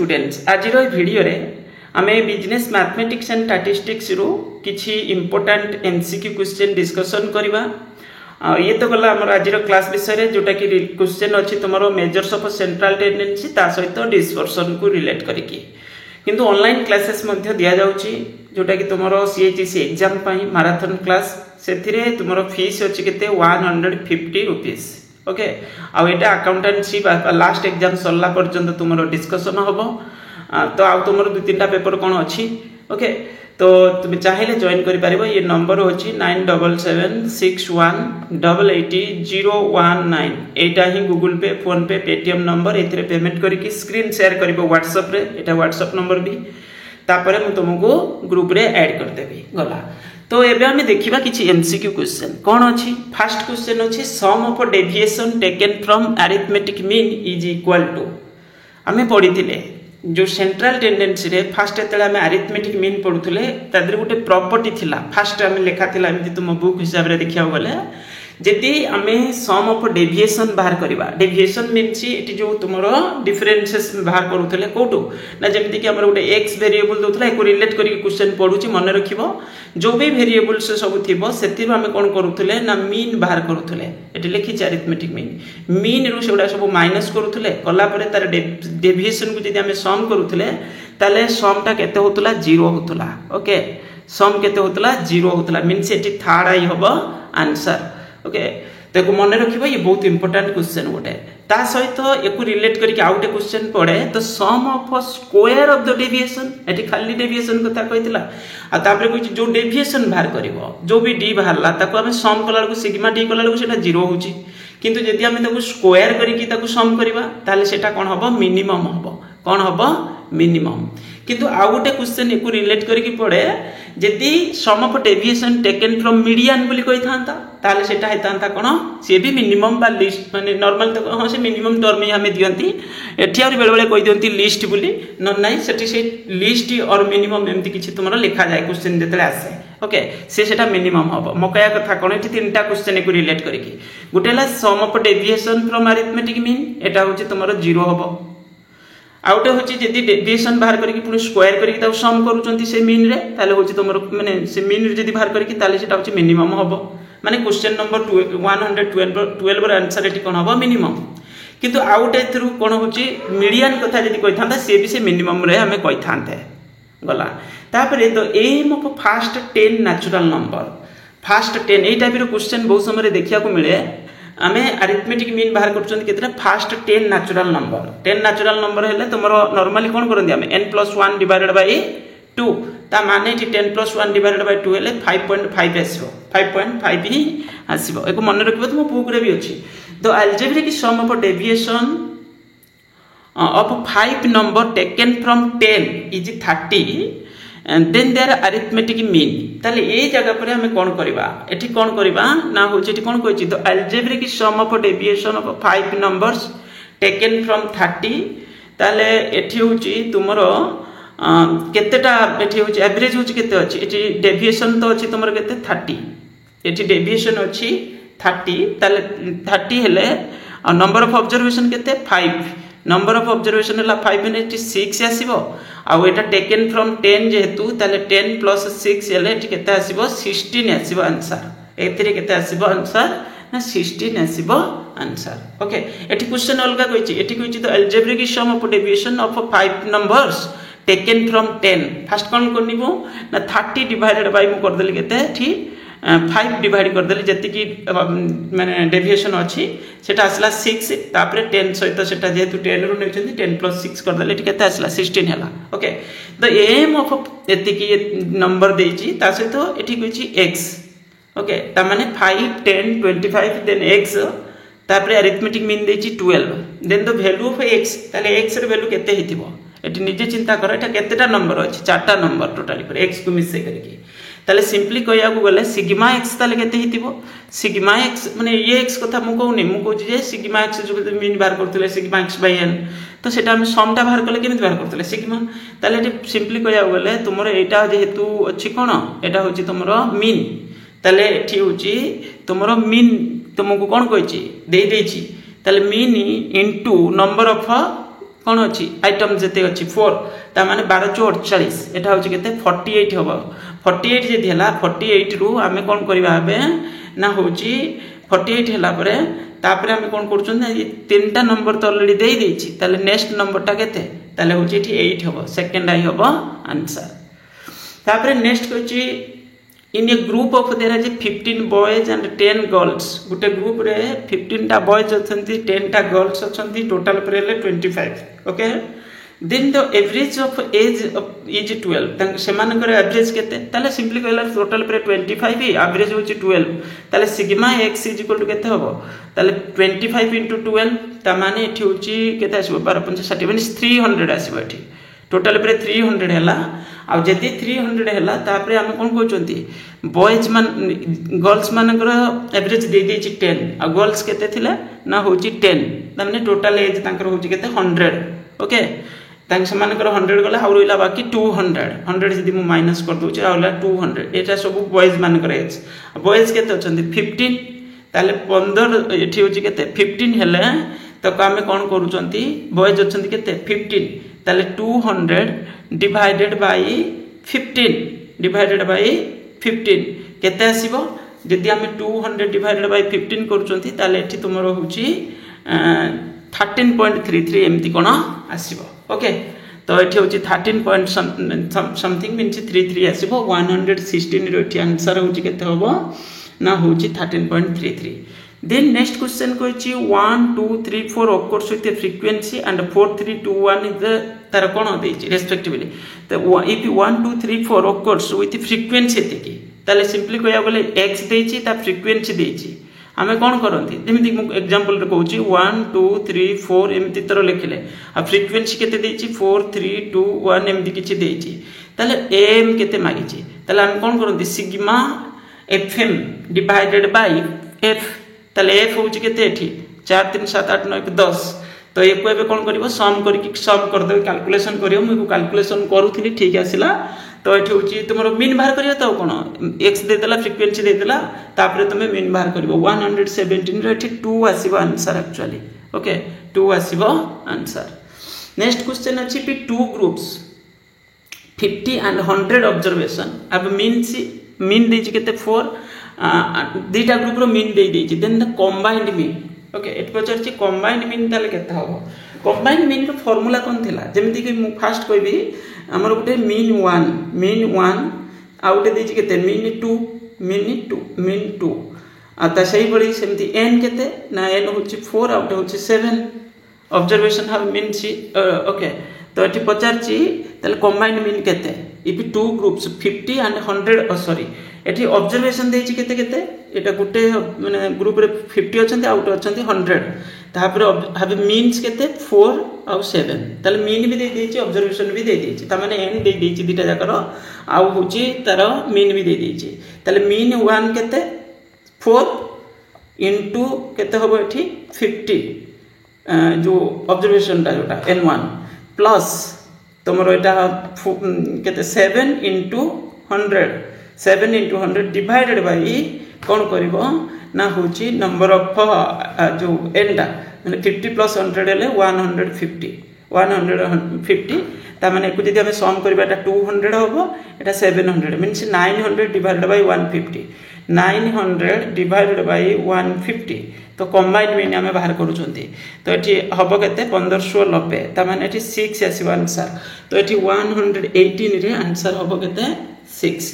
Students आज video रे आमे बिजनेस मैथमेटिक्स एंड स्टैटिस्टिक्स रो किछि इंपोर्टेंट एमसीक्यू क्वेश्चन डिस्कशन करबा। ये तो गला हमर आज क्लास विषय रे जोटा कि क्वेश्चन अछि तमरो मेजर्स ऑफ सेंट्रल टेंडेंसी ता सहित डिस्पर्शन को रिलेट करिकि किंतु ऑनलाइन क्लासेस मध्ये दिया जाउछि जोटा कि तमरो सीएचसी एग्जाम पई मैराथन क्लास सेथिरे तमरो फीस अछि केते 150 रुपीस। ओके आ एटा अकाउंटेंसी लास्ट एग्जाम सरला पर्यंत तुमरो डिस्कशन होबो। तो आ तुमरो दु तीनटा पेपर कोन अछि। ओके तो तुम चाहिले जॉइन करि पारिबो। ये नंबर होछि 9776180019 एटा ही Google Pay PhonePe Paytm number एथिरे पेमेंट करिकि स्क्रीन शेयर करिबो व्हाट्सएप रे। एटा व्हाट्सएप नंबर भी तापरे मु तुमको ग्रुप रे ऐड कर देबी गला। तो एबे हमें देखिबा किछि एमसीक्यू क्वेश्चन कोन अछि। फर्स्ट क्वेश्चन अछि sum of deviation taken from arithmetic mean is equal to. हमें पढिथिले जो सेंट्रल टेंडेंसी रे फर्स्ट एतले हमें अरिथमेटिक मीन पढुथले तादरे गुटे प्रॉपर्टी थिला। फर्स्ट हमें लेखा थिला एमति तुम बुक हिसाब रे देखिया गले जेति हमें सम ऑफ डेविएशन बाहर करबा। डेविएशन मीन्स एटी जो तुमरो डिफरेंसेस बाहर करूथले कोटो ना जेमति कि हमर गुटे x वेरिएबल दोथला एको रिलेट करी क्वेश्चन पढुची मन रखिबो। जो भी वेरिएबल से सब थिबो सेतिरो हमें कोन करूथले ना मीन बाहर करूथले। एटी लिखि अरिथमेटिक मीन रो सेडा सब माइनस करूथले कला परे तार डेविएशन को जदि हमें सम करूथले ताले सम ता केते होतला 0 होतला। ओके सम केते होतला 0 होतला मीन्स एटी थर्ड आई होबो आंसर। ओके देखो मन रखिबो ये बहुत इंपोर्टेंट क्वेश्चन गोटे ता सहित एको रिलेट करके आउटे क्वेश्चन पड़े तो sum of square of the deviation एटी खाली डेविएशन कथा कहितला आ तापरे कोइ जो डेविएशन बाहर करबो जो भी डी बाहरला ताको हमें सम कला को सिग्मा डी कला को सेटा 0 होची किंतु यदि हमें ताको स्क्वायर करके ताको सम करबा ताले सेटा कोन हबो मिनिमम हबो। कोन हबो मिनिमम। किंतु आ गोटे क्वेश्चन एको रिलेट करके पड़े यदि sum of deviation taken from median बोली कहि थांता ताले सेटा हेतांता कोन से भी मिनिमम बा लिस्ट माने नॉर्मल तो हां से मिनिमम टर्म ही हमें दियंती एठी और बेले बेले कहि दियंती लिस्ट बोली न नाही सेठी से लिस्ट और मिनिमम एमति किछि तुमरा लिखा जाय क्वेश्चन देतले आसे। ओके से सेटा मिनिमम हबो मकया कथा कोन एठी तीनटा क्वेश्चन एको रिलेट करके गुटेला sum of deviation from arithmetic mean एटा होची तुमरा 0 हबो। आउटे होची जदी डेविएशन बाहर करके पुनी स्क्वायर करके ता सम करूचंती से मीन रे ताले होची तुमरो माने से मीन रे जदी बाहर करके ताले सेटा होची मिनिमम हबो। माने क्वेश्चन नंबर 112 र आंसर एठी कोन हबो मिनिमम। किंतु आउटे थ्रू कोन होची मीडियन कथा जदी कहि थांता से भी से मिनिमम रे हमें कहि थांते गला। तापरे तो M of first 10 natural number first 10 एई टाइप रो क्वेश्चन बहुत समय रे देखिया को मिले। आमे अरिथमेटिक मीन बाहर करछन केतरा first 10 natural number 10 natural number हेले तमरो नॉर्मली कोन करंदी आमे n+1 डिवाइडेड बाय 2 ता माने 10+1 डिवाइडेड बाय 2 हेले 5.5 आसीबो 5.5 ही आसीबो। एको मन रखिबो तुम बुक रे भी अछि। तो algebraic sum of deviation of 5 number taken from 10 is 30 and then their arithmetic mean ताले ए जगह पर हमें कोन करबा एठी कोन करबा ना होची एठी कोन कहछि। तो algebraic sum of deviation of 5 numbers taken from 30 ताले एठी होची तुमरो केतेटा एठी होची एवरेज होची केते अछि एठी डेविएशन तो अछि तुमरो केते 30 एठी डेविएशन अछि 30 ताले 30 हेले नंबर ऑफ ऑब्जर्वेशन केते 5 नंबर ऑफ ऑब्जर्वेशन हला 5 ने 6 आसीबो आ एटा टेकन फ्रॉम 10 जेहेतु ताले 10 + 6 हेले एठी केते आसीबो 16 आसीबो आंसर। एथिरे केते आसीबो आंसर ना 16 आसीबो आंसर। ओके एठी क्वेश्चन अलगा कहिछि एठी कहिछि तो algebraic sum of deviation of 5 numbers taken from 10 first कोन करनिबो ना 30 डिवाइडेड बाय मु कर देली केते एठी 5 डिवाइड कर देली जति की माने डेविएशन अछि सेटा आसला 6 तापरे 10 सहित सेटा जेतु 10 रो नेचंती 10 + 6 कर देले केते आसला 16 हला। ओके द एम ऑफ एति की नंबर देछि ता सहित एठी कहिछि x। ओके ता माने 5 10 25 देन x तापरे अरिथमेटिक मीन देछि 12 then the value of x ताले x र वैल्यू केते हितिबो एठी निजे चिंता करो एटा केतेटा नंबर अछि 4टा नंबर टोटली पर x को मिसे करके ताले सिंपली कहया को गले सिग्मा x ताले केते हितिबो सिग्मा x माने ये x कथा मु कहउनी मु कहउची जे सिग्मा x जो मीन बाहर करथले सिग्मा x/n तो सेटा हम सम ता बाहर करले केमिति बाहर करथले सिग्मा ताले एठी सिंपली कहया को गले तुमरो एटा जेहेतु अछि कोन एटा होची तुमरो मीन ताले एठी होची तुमरो मीन तुमको कोन कहिची देई देछि ताले मीन इनटू नंबर ऑफ कौन अच्छी आइटम जिते अच्छी 4 ता माने 12 चो 48 एटा होची केते 48 हबो 48 जे दिला 48 रु आमे कोन करबा हबे ना होची 48 हला परे तापरे आमे कोन करछन ये तीनटा नंबर तो ऑलरेडी देई देछि ताले नेक्स्ट नंबर टा केते ताले होची एठी 8 हबो सेकंड आई हबो आंसर तापरे नेक्स्ट होची in a group of there is 15 boys and 10 girls गुटे ग्रुप रे 15 टा बॉयज अछंती 10 टा गर्ल्स अछंती टोटल परेले 25 okay then the average of age is 12 तंग सेमानकर एवरेज केते ताले सिंपली कहला टोटल परे 25 एवरेज होची 12 ताले sigma x is equal to केते होबो ताले 25 * 12 ता माने एठी होची केते आसीबो 12 5 60 माने 300 आसीबो एठी टोटल परे 300 हैला आ जदी 300 हैला तापरे हम कोन कहचंती बॉयज मान गर्ल्स मानकर एवरेज दे देछि 10 आ गर्ल्स केते थिला ना होची 10 ता माने टोटल एज तांकर होची केते 100 ओके तांक समानकर 100 गला आ रोइला बाकी 200 100 जदी मु माइनस कर दोछि आ होला 200 एटा सब बॉयज मानकर एज बॉयज केते अछंती 15 ताले 15 एठी होची केते 15 हैले तो आमे कोन करूचंती बॉयज अछंती केते 15 ताले 200 डिवाइडेड बाय 15 केते आसीबो जदी आमे 200 डिवाइडेड बाय 15 करूचंती ताले एठी तुमरो होची 13.33 एमती कोन आसीबो ओके तो एठी होची 13 पॉइंट समथिंग मींस 33 आसीबो 116 रो एठी आंसर होची केते होबो ना होची 13.33 then next question Kochi 1 2 3 4 occurs with a frequency and 4 3 2 1 is the तार कोन देछि रेस्पेक्टिवली तो if 1 2 3 4 occurs with frequency एतिकी ताले सिंपली कहया बोले x देछि ता फ्रीक्वेंसी देछि हमें कोन करंती जेमिति एग्जांपल रे कहूची 1 2 3 4 एमिति तर लिखले आ फ्रीक्वेंसी केते देछि 4 3 2 1 एमिति किछि देछि ताले m केते मागिछि ताले हम कोन करंती sigma fm divided by f ताले f होची केते एठी 4 3 7 8 9 1 10 तो एको एबे कोन करबो सम कर दे कैलकुलेशन करियो मु कैलकुलेशन करूथली ठीक आसिला तो एठी होची तुमरो मीन बाहर करियो तो कोन x दे देला फ्रीक्वेंसी दे देला तापरे तुमे मीन बाहर करियो 117 रे एठी 2 आसीबो आंसर एक्चुअली ओके 2 आसीबो आंसर नेक्स्ट क्वेश्चन अछि P two groups 50 and 100 observation अब मीन देछि केते 4 दुटा ग्रुप रो मीन दे देछि then the combined mean okay एट पचरछि कंबाइंड मीन ताले केते हबो कंबाइंड मीन रो फार्मूला कोन थिला जेमिति कि मु फर्स्ट कहबी हमर गुटे मीन 1 आ गुटे देछि केते मीन 2 आ ता सही बडी सेमति n केते ना n होछि 4 आ गुटे होछि 7 observation have mean see okay तो एठी पचरछि ताले कंबाइंड मीन केते if two groups 50 and 100 sorry एठी ऑब्जर्वेशन देछि केते केते एटा गुटे माने ग्रुप रे 50 अछंती आउट अछंती 100 तापर हैव मीन्स केते 4 और 7 ताले मीन भी दे देछि ऑब्जर्वेशन भी दे देछि त माने n दे देछि दिटा जाकर आउ होछि तार मीन भी दे देछि ताले मीन 1 केते 4 इनटू केते होबो एठी 50 जो ऑब्जर्वेशन टा जोटा n1 प्लस तमरो एटा केते 7 इनटू 100 7 into 100 divided by कौन करिवो ना होची नंबर ऑफ जो एंडा माने 50 plus 100 हेले 150 ता माने को जदी हम सम करबाटा 200 होबो एटा 700 means 900 divided by 150 900 divided by 150 तो कंबाइंड मीन हम बाहर करूछंती तो एठी हबो केते 1590 ता माने एठी 6 आसीबो आंसर तो एठी 118 रे आंसर हबो केते 6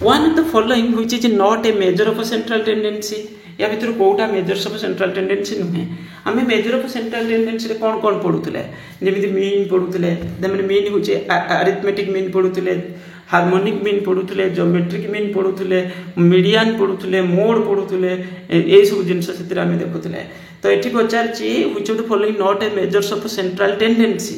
One of the following which is not a measure of a central tendency या भितर कोटा मेजर्स ऑफ सेंट्रल टेंडेंसी नुहे आमे मेजर ऑफ सेंट्रल टेंडेंसी रे कोन पढुतले जेमिति मीन पढुतले देमने मीन होचे अरिथमेटिक मीन पढुतले हार्मोनिक मीन पढुतले ज्योमेट्रिक मीन पढुतले मीडियन पढुतले मोड पढुतले ए सब जिंस सेतिर आमे देखुतले तो एठी पचारची which of the following not a measures of central tendency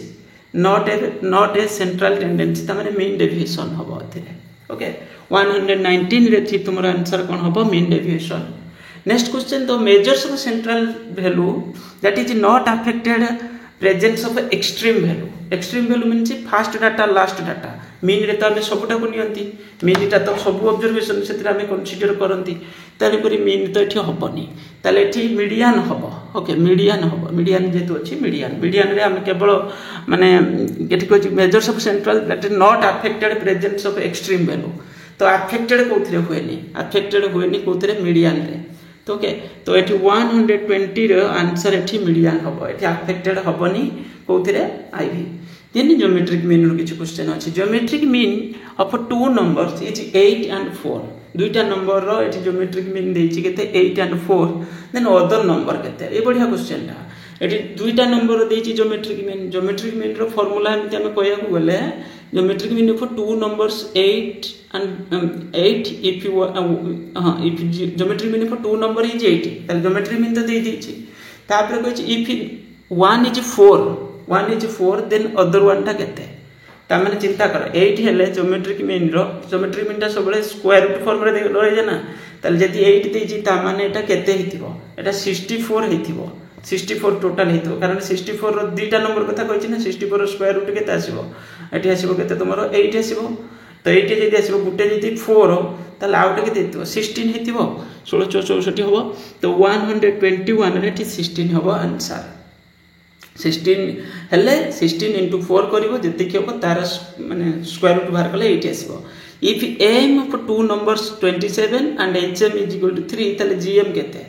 not a central tendency त माने मीन डेविएशन हबो अथिले ओके 119 रे थी तुमरा आंसर कोन हबो मीन डेविएशन नेक्स्ट क्वेश्चन तो measures of central value that is not affected presence of extreme value extreme value mean fast data last data mean रे तो आम सबूटा को नियंती मीनटा तो सब ऑब्जर्वेशन से कनसीडर करती तेणुक मीन तो ये हेनी ताले ये मीडियन हम ओके मीडियन हम मीडियन जेहतु अच्छी मीडियन मीडियन रे आम केवल माने कहते measures of central that is not affected presence of extreme value तो अफेक्टेड कौन हुए अफेक्टेड हुए कौन मीडियन रे तो ओके तो ये 120 आंसर ये मीडियन हम ये अफेक्टेड हेनी कौन आईवी देन ज्योमेट्रिक मीन रो किछि क्वेश्चन अछि geometric mean of two numbers is 8 and 4 दुईटा नंबर रो एठी ज्योमेट्रिक मीन देछि केते 8 and 4 देन अदर नंबर केते ए बढ़िया क्वेश्चन टा एठी दुईटा नंबर रो देछि ज्योमेट्रिक मीन रो फार्मूला हम कहया को गले geometric mean of two numbers 8 and 8 if you if geometric mean of two number is 8 ताले ज्योमेट्रिक मीन तो दे देछि तापर कहछि if 1 is 4 then other one टा केते ता माने चिंता कर 8 हेले ज्योमेट्रिक मीन टा सब स्क्वायर रूट फॉर्म रे रहे ना ताले जदी 8 देछि ता माने एटा केते हिथिबो एटा 64 हिथिबो 64 टोटल हिथिबो कारण 64 रो दुईटा नंबर कथा कहछि ना 64 रो स्क्वायर रूट केते आसीबो एठी आसीबो केते तमरो 8 आसीबो तो 8 जदी आसीबो गुटे जदी 4 ताले आउट केते हिथिबो 16 हिथिबो 16 64 हबो तो 121 रे 16 हबो आंसर 16 हेले 16 into 4 करिवो जति के हो तार माने स्क्वायर रूट बाहर कले 8 आसीबो if m of two numbers 27 and hm is equal to 3 ताले gm केते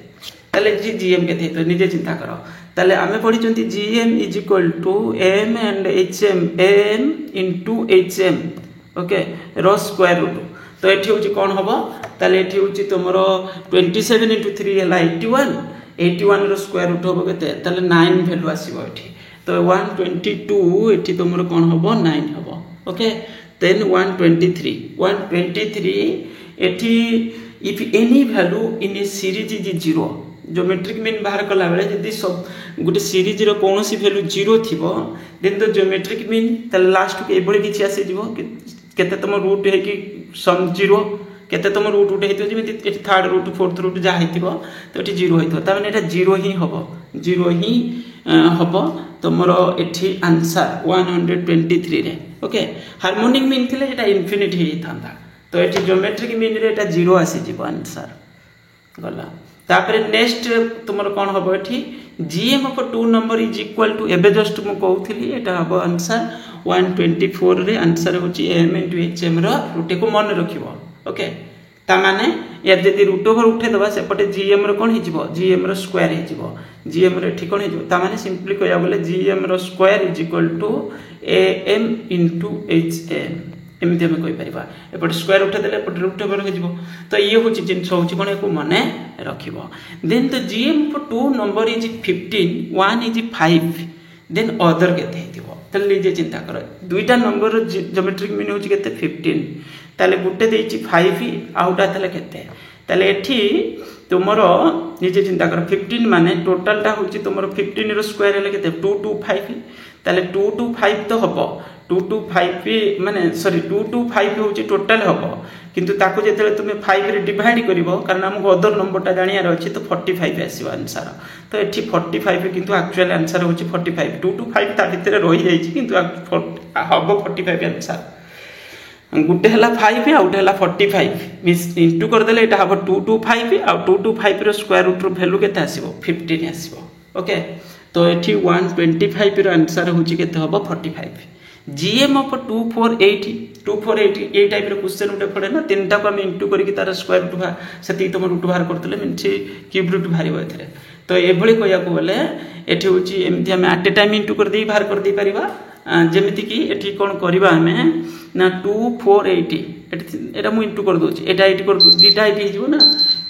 ताले gm केते तो निजे चिंता करो ताले आमे पढी चंती gm is equal to m and hm m into hm okay रो स्क्वायर रूट तो एठी होची कोन हबो ताले एठी होची तमरो 27 into 3 हला 81 रो स्क्वायर रूट होबो केते ताले 9 वैल्यू आसीबो एठी तो 122 एठी तमरो कोन होबो 9 होबो ओके देन 123 एठी if any value in a series is 0 geometric mean बाहर कला बेले जदी सब गुटे सीरीज रो कोनोसी वैल्यू 0 थिबो देन तो ज्योमेट्रिक मीन ताले लास्ट के एबोडी किछि आसे जिवो केते तम रूट है कि सम 0 केते तम रूट उठे हेतो जेमिति एठी थर्ड रूट फोर्थ रूट जा हेतिबो तो एठी 0 हेतो ता माने एटा 0 ही हबो 0 ही हबो तमरो एठी आंसर 123 रे ओके हार्मोनिक मीन थिले एटा इन्फिनिटी ही थांदा तो एठी ज्योमेट्रिक मीन रे एटा 0 आसी जिवो आंसर गला तापर नेक्स्ट तुमरो कोन हबो एठी gm of two number is equal to एबे जस्ट मु कहउथिली एटा हबो आंसर 124 रे आंसर होची m * hm रो रूट को मन रखिबो ओके ता माने या जदी रूट ओवर उठे दबा सेपटे gm रो कोन हिजिबो gm रो स्क्वायर हिजिबो gm रो ठीक कोन हिजिबो ता माने सिंपली कहया बोले gm रो square is equal to am into hm एमती हम कहि परिबा एपटे स्क्वायर उठे देले एपटे रूट ओवर हिजिबो तो ये होची जिंस होची कोन एको मने रखिबो देन तो gm for two number is 15 1 is 5 then other केते हिजिबो तले लीजे चिंता करो दुईटा नंबर ज्योमेट्रिक मीन होची केते 15 ताले गुटे देछि 5 आउटा ताले केते ताले एठी तुमरो निजे चिंता करो 15 माने टोटल टा होची तुमरो 15 रो स्क्वायर हेले केते 225 ताले 225 तो हबो 225 माने सॉरी 225 होची टोटल हबो किंतु ताको जेतेले तुमे 5 रे डिवाइड करिवो कारण हमको अदर नंबरटा जानियार अछि तो 45 आसीबो आंसर तो एठी 45 किंतु एक्चुअल आंसर होची 45 225 ता भितरे रहि जाईछि किंतु हबो 45 आंसर गुटे हला 5 आउट हला 45 मींस इनटू कर देले एटा हबो 225 आ 225 रो स्क्वायर रूट रो वैल्यू केते आसीबो 15 आसीबो ओके तो एठी 125 रो आंसर होची केते हबो 45 gm ऑफ 248 ए टाइप रो क्वेश्चन उठे पड़े ना तीनटा को हम इनटू करके तार स्क्वायर रूट सेती तुम रूट बाहर करतले मिनछि क्यूब रूट भारिबो एथरे तो एभली कहया को बोले एठी होची एमति हम एट ए टाइम इनटू कर देई बाहर कर दे परिबा जेमिति कि एठी कोन करबा हमें ना 248 एटा मु इनटू कर दोची एटा 8 कर दीटा 8 हिजबो ना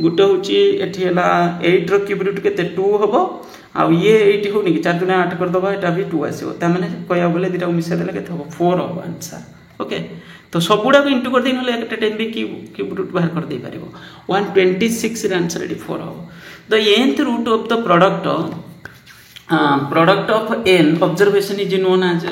गुटे होची एठी हला 8 रो क्यूब रूट केते 2 हबो आ ये 8 होनी कि 4 गुना 8 कर दबा एटा भी 2 आसीबो ता माने कहया बोले दीटा मिसा देले केते हबो 4 हबो आंसर ओके तो सबुडा को इनटू कर देन हले एकटा टाइम भी क्यूब रूट बाहर कर दे परिबो 126 रे आंसर एटी 4 हबो the nth root of the product of n observation is known as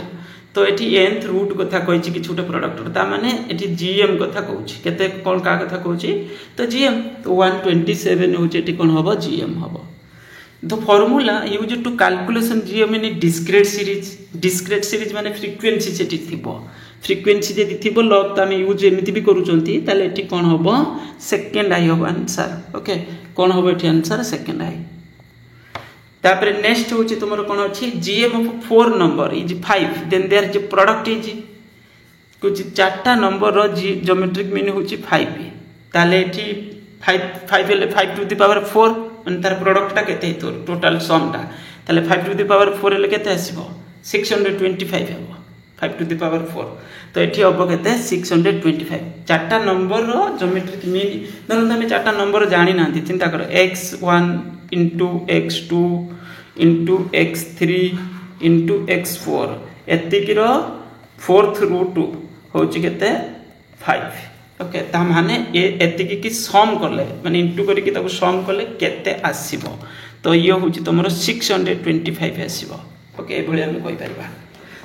तो एटी nth रूट कथा कहिछि कि छोटे प्रोडक्ट ता माने एटी gm कथा कहउछि केते कोन का कथा कहउछि तो gm तो 127 होछि एटी कोन हबो gm हबो The formula used to calculation GM in discrete series माने frequency सेठी थिबो frequency जदि थिबो log त हम यूज एमिति भी करूचंती ताले एठी कोन होबो सेकंड आई होबो आंसर ओके कोन होबो एठी आंसर सेकंड आई तापर नेक्स्ट होची तुमरो कोन अछि GM of 4 number is 5 then there is product is कुछ चारटा नंबर रो ज्योमेट्रिक मीन होची 5 ताले एठी 5 ले 5 टू द पावर 4 अनि तार प्रोडक्ट टा केते तो टोटल सम टा ताले 5 टू द पावर 4 ले केते आसीबो 625 हेबो 5 टू द पावर 4 तो एठी होबो केते 625 चारटा नंबर रो ज्योमेट्रिक मीन धरन हम चारटा नंबर जानि नांती चिंता करो x1 into x2 into x3 into x4 एतिकी रो फोर्थ रूट होची केते 5 ओके ता माने ए एतिकी की सम करले माने इनटू करी की ताको सम करले केते आसीबो तो ये होची तमरो 625 आसीबो ओके ए भलिया हम कहि परबा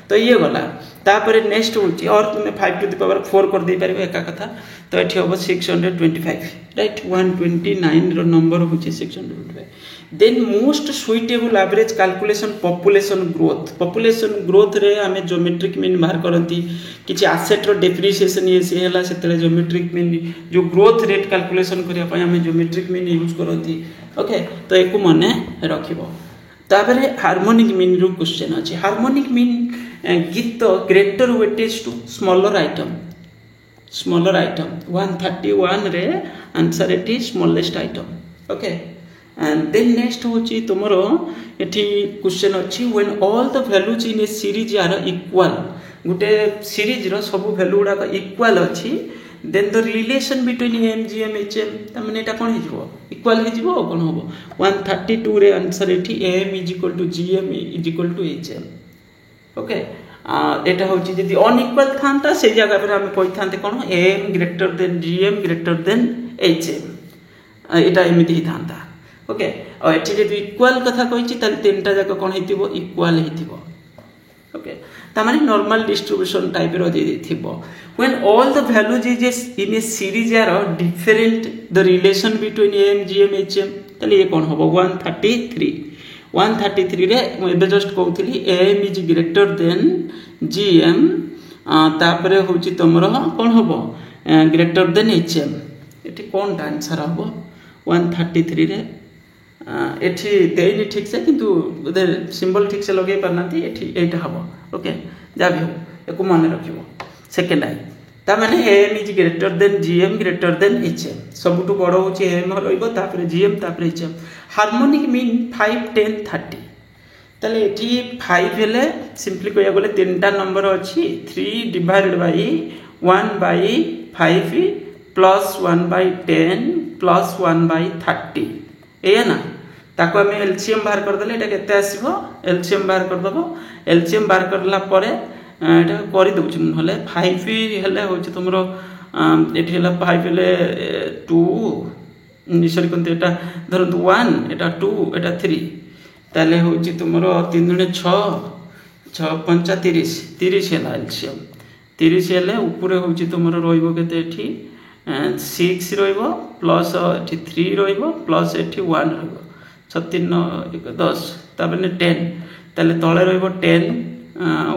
तो ये गला तापरे नेक्स्ट होची और तुमे 5 टू द पावर 4 कर दे परबे एका कथा तो एठी होबो 625 राइट 129 रो नंबर होची 625 then most suitable average calculation population growth रे हमें ज्योमेट्रिक मीन बाहर करंती किछि एसेट रो डेप्रिसिएशन ये से हला सेतले ज्योमेट्रिक मीन जो ग्रोथ रेट कैलकुलेशन करिया पय हमें ज्योमेट्रिक मीन यूज करंती ओके तो एको मने रखिबो तापरे हार्मोनिक मीन रो क्वेश्चन अछि harmonic mean gift greater weightage to smaller item 131 रे आंसर एटी smallest item okay and then next होची तुमरो एठी क्वेश्चन अछि when all the values in a series are equal Gute series रो सब वैल्यू गुडा इक्वल अछि then the relation between m gm hm त माने एटा कोन हिजबो equal हिजबो कोन होबो 132 रे आंसर एठी am gm hm ओके एटा होची जदी अनइक्वल थांता से जगह पर हम कोइ थांते कोन am greater than gm greater than hm एटा एमिति ही थांता ओके और एठी जे इक्वल कथा कहिछि त तीनटा जाक कोन हेतिबो इक्वल हेतिबो ओके त माने नॉर्मल डिस्ट्रीब्यूशन टाइप रो दे देथिबो when all the values is in a series are different the relation between am gm hm तले ये कोन होबो 133 रे एबे जस्ट कहउथली am is greater than gm तापरे होची तमरो कोन होबो ग्रेटर देन hm एठी कोन आंसर होबो 133 रे एठी देइनी ठीक से किंतु सिंबल ठीक से लगे परनाती एठी एटा हबो ओके जा भी हो एको माने रखिबो सेकंड आई ता माने am is greater than gm greater than hm सबटु बडो होची am रहइबो तापरे gm तापरे hm हार्मोनिक मीन 5 10 30 तले एठी 5 हेले सिंपली कया गले तीनटा नंबर अछि 3 divided by 1 by 5 plus 1 by 10 plus 1 by 30 एया ना ताको हम एलसीएम बाहर कर देले एटा केते आसीबो एलसीएम बाहर कर दबो एलसीएम बाहर करला परे एटा करि दउछि नहले 5 हेले होछि तुमरो एठी हेला 5 हेले 2 निसरी कोनते एटा धरंतु 1 एटा 2 एटा 3 ताले होछि तुमरो 3 दुने 6 6 5 30 हेला एलसीएम 30 हेले ऊपर होछि तुमरो रहइबो केते एठी 6 रहइबो प्लस एठी 3 रहइबो प्लस एठी 1 रहइबो 36 10 ताबने 10 ताले तळे रहइबो 10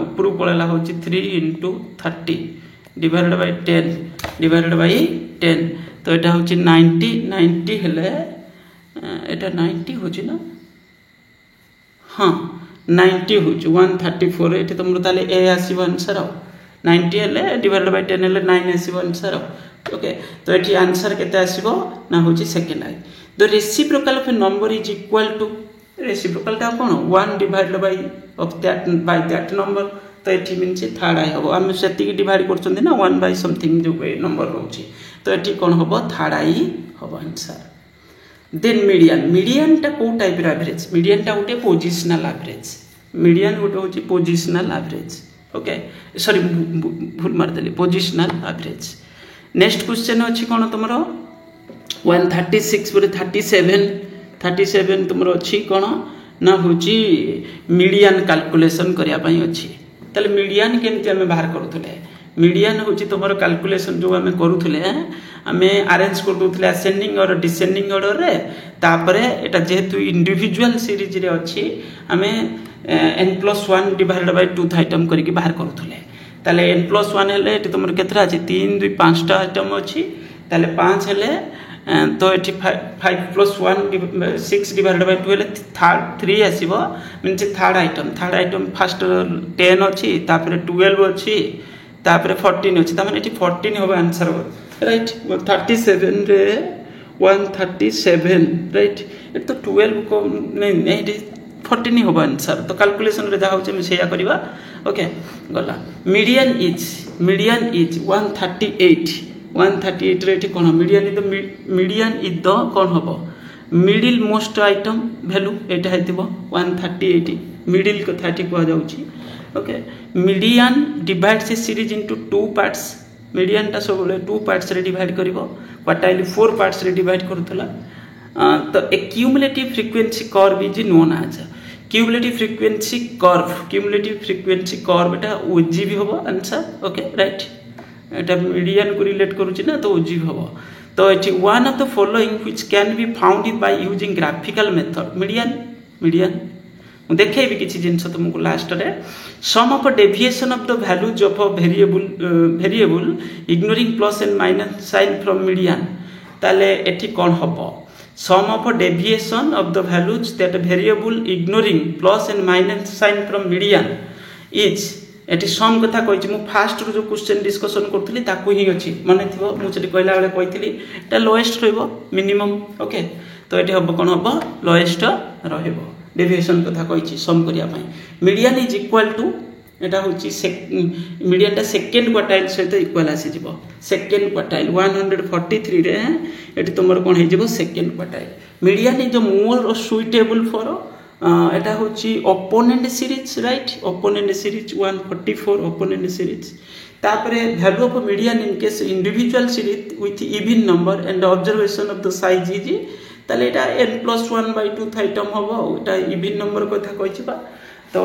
ऊपर पळेला होची 3 into 30 divided by 10 divided by 10 तो एटा होची 90 हेले एटा 90 होची ना हां 90 होची 134 एठी तुमरो ताले ए आसीबो आंसर 90 हेले डिवाइडेड बाय 10 हेले 9 आसीबो आंसर ओके तो एठी आंसर केते आसीबो ना होची second I the reciprocal of a number is equal to reciprocal ता कोन 1 divided by of that number तो एठी मींस थर्ड आई होबो हम सेति की डिवाइड करछन ना 1 by something जो नंबर होची तो एठी कोन होबो थर्ड आई होबो आंसर देन मीडियन ता को टाइप रो एवरेज मीडियन ता उटे पोजिशनल एवरेज मीडियन उटे होची पोजिशनल एवरेज ओके सॉरी भूल मार देली पोजिशनल एवरेज नेक्स्ट क्वेश्चन अछि कोन तमरो 136 पर 37 तुमरो अछि कोन ना होची मीडियन कैलकुलेशन करिया पई अछि तले मीडियन केमति हम बाहर करथले मीडियन हूँ तुम कैलकुलेशन जो आम करूले आम अरेंज कर दूसरे असेंडिंग और डिसेंडिंग ऑर्डर रे तापरे एटा जेहेतु इंडिविजुअल सीरीज रे अच्छी आम n+1 डिवाइडेड बाय 2 आइटम करके बाहर करूले ताले n+1 हेले तुम केतरा अच्छी 3 2 5टा आइटम अच्छी ताले 5 हेले तो ये 5+1 6 डिवाइडेड बाय 2 हेले 3 आसीबो मींस थर्ड आइटम फर्स्ट 10 अच्छी तापर 12 अच्छी तापर 14 अच्छी तामाने एठी 14 होबो आंसर राइट 37 रे 137 राइट ये तो 12 को नहीं 14 होबो आंसर तो कैलकुलेशन रे जा होचे हम सेया करबा ओके गला मीडियन इज 138 रे कोन मीडियन इज द कोन होबो मिडिल मोस्ट आइटम वैल्यू एटा हेतिबो 138 मिडिल कथा ठीक कह जाउची okay median divides a series into 2 parts median टा सब 2 पार्ट्स रे डिवाइड करिवो क्वार्टाइल 4 पार्ट्स रे डिवाइड करथला तो a cumulative frequency curve is known as cumulative frequency curve एटा ओजी भी होबो आंसर ओके राइट एटा मीडियन को रिलेट करूची ना तो ओजी होबो तो एटी one of the following which can be found by using graphical method median देखे भी किसी जिनस तुमको लास्ट रे sum of deviation of the values of variable ignoring plus and minus sign from median ताले एठी कोन हबो sum of deviation of the values that variable ignoring plus and minus sign from median is एटी sum कथा कहिछि मु fast रो जो question discussion करथली ताकू ही अछि माने थिबो मु सेठी कहला बेले कहितली एटा लोएस्ट रहबो मिनिमम ओके तो एटी हबो कोन हबो लोएस्ट रहबो डेविएशन कथा कहिछि सम करिया पई मीडियन इज इक्वल टू एटा होछि मीडियन टा सेकंड क्वार्टाइल सहित इक्वल आसी जिवो सेकंड क्वार्टाइल 143 रे एटी तुमर कोन हे जिवो second quartile median is more suitable for एटा होछि open end series right open end series 144 open end series तापरे value of median in case individual series with even number and observation of the size is ताले एटा n+1/2 item होबो एटा even number कथा कहिछबा तो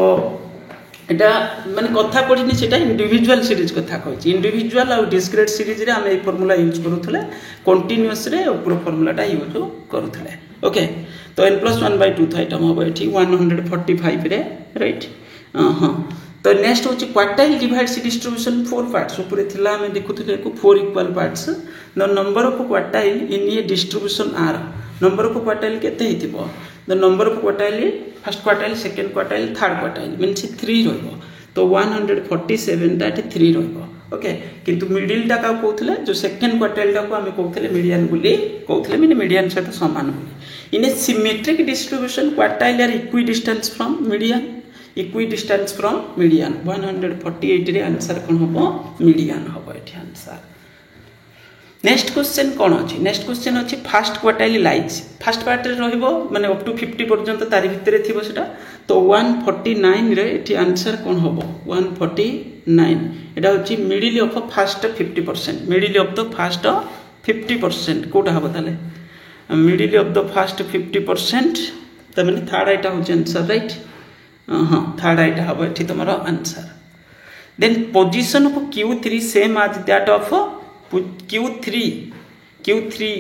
एटा माने कथा पढिनी सेटा इंडिविजुअल सीरीज कथा कहिछि इंडिविजुअल और डिस्क्रीट सीरीज रे हम ए फार्मूला यूज करूथले कंटीन्यूअस रे ऊपर फार्मूलाटा यूज करूथले ओके तो n+1/2 आइटम होबो एठी 145 रे राइट हां तो नेक्स्ट होची क्वार्टाइल डिवाइड्स डिस्ट्रीब्यूशन 4 पार्ट्स ऊपर थिला हम देखुथले को 4 equal parts the number of quartile in a distribution are number of quartile केते हितिबो the number of quartile first quartile second quartile third quartile means 3 रहबो तो 147 दैट 3 रहबो ओके किंतु मिडिल टा का कहथले जो सेकंड क्वार्टाइल टा को हम कहथले मीडियन बोली कहथले माने मीडियन सहित समान बोली in a symmetric distribution quartile are equidistance from median 148 रे आंसर कोन होबो मीडियन होबो एठी आंसर नेक्स्ट क्वेश्चन कौन अच्छी नेक्स्ट क्वेश्चन अच्छी fast quartile lies fast part रे रहइबो माने अप टू 50 पर्यंत तारि भितरे थिबो सेटा तो 149 रे एठी आंसर कोन होबो 149 एटा होची middle of first 50% middle of the first 50% कोटा हबो ताले मिडिल ऑफ द फास्ट 50% त माने थर्ड आइटा होची आंसर राइट हां थर्ड आइटा हबो एठी तमरो answer then position of Q3 same as that of Q3